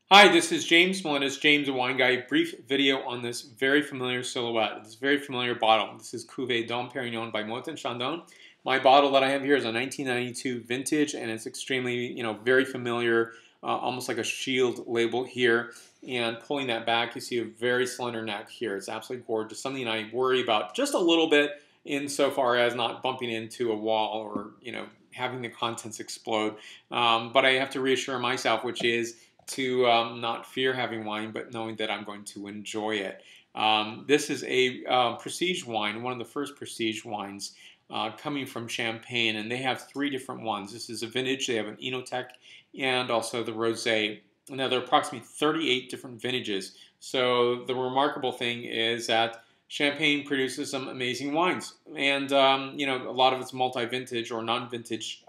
Hi, this is James Moët. It's James, the Wine Guy. Brief video on this very familiar silhouette, this very familiar bottle. This is Cuvée Dom Pérignon by Moët and Chandon. My bottle that I have here is a 1992 vintage, and it's extremely, very familiar, almost like a shield label here. And pulling that back, you see a very slender neck here. It's absolutely gorgeous. Something I worry about just a little bit insofar as not bumping into a wall or, having the contents explode. But I have to reassure myself, which is to not fear having wine, but knowing that I'm going to enjoy it. This is a prestige wine, one of the first prestige wines coming from Champagne, and they have three different ones. This is a vintage, they have an Enothèque, and also the Rosé. Now, there are approximately 38 different vintages. So the remarkable thing is that Champagne produces some amazing wines, and a lot of it's multi-vintage or non-vintage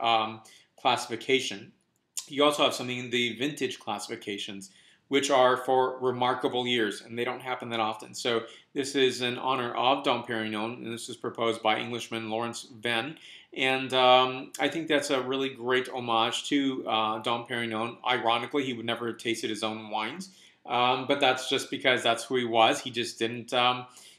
classification. You also have something in the vintage classifications, which are for remarkable years, and they don't happen that often. So this is in honor of Dom Pérignon, and this was proposed by Englishman Lawrence Venn. And I think that's a really great homage to Dom Pérignon. Ironically, he would never have tasted his own wines, but that's just because that's who he was. He just didn't.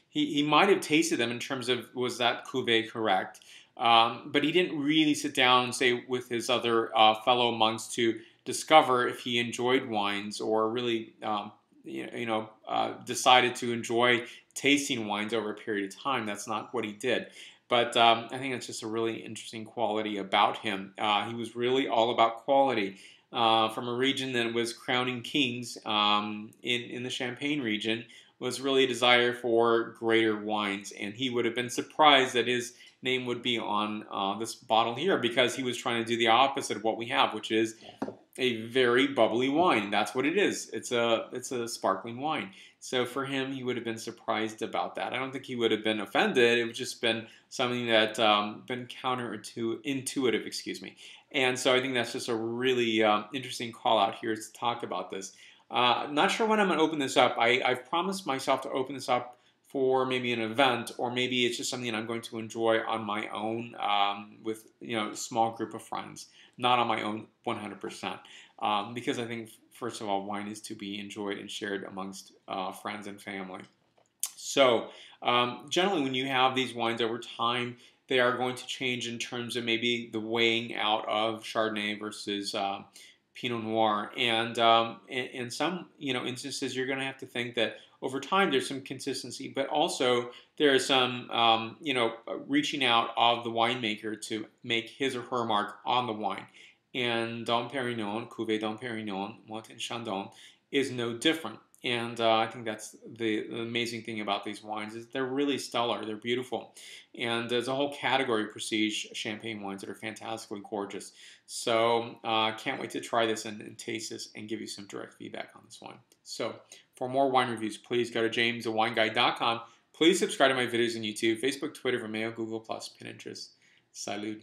He might have tasted them in terms of, was that cuvee correct? But he didn't really sit down and say with his other fellow monks to discover if he enjoyed wines or really, decided to enjoy tasting wines over a period of time. That's not what he did. But I think that's just a really interesting quality about him. He was really all about quality. From a region that was crowning kings in the Champagne region, was really a desire for greater wines. And he would have been surprised that his name would be on this bottle here, because he was trying to do the opposite of what we have, which is a very bubbly wine. That's what it is. It's a sparkling wine. So for him, he would have been surprised about that. I don't think he would have been offended. It would just been something that been counterintuitive, excuse me. And so I think that's just a really interesting call out here to talk about this. Not sure when I'm going to open this up. I've promised myself to open this up for maybe an event, or maybe it's just something I'm going to enjoy on my own with a small group of friends, not on my own 100%. Because I think, first of all, wine is to be enjoyed and shared amongst friends and family. So generally, when you have these wines over time, they are going to change in terms of maybe the weighing out of Chardonnay versus Pinot Noir, and in some instances, you're going to have to think that over time there's some consistency, but also there is some reaching out of the winemaker to make his or her mark on the wine. And Dom Pérignon, Cuvée Dom Pérignon, Moët and Chandon, is no different. And I think that's the amazing thing about these wines, is they're really stellar. They're beautiful. And there's a whole category of prestige champagne wines that are fantastically gorgeous. So can't wait to try this and taste this and give you some direct feedback on this wine. So for more wine reviews, please go to jamesthewineguy.com. Please subscribe to my videos on YouTube, Facebook, Twitter, Vimeo, Google+, Pinterest. Salud.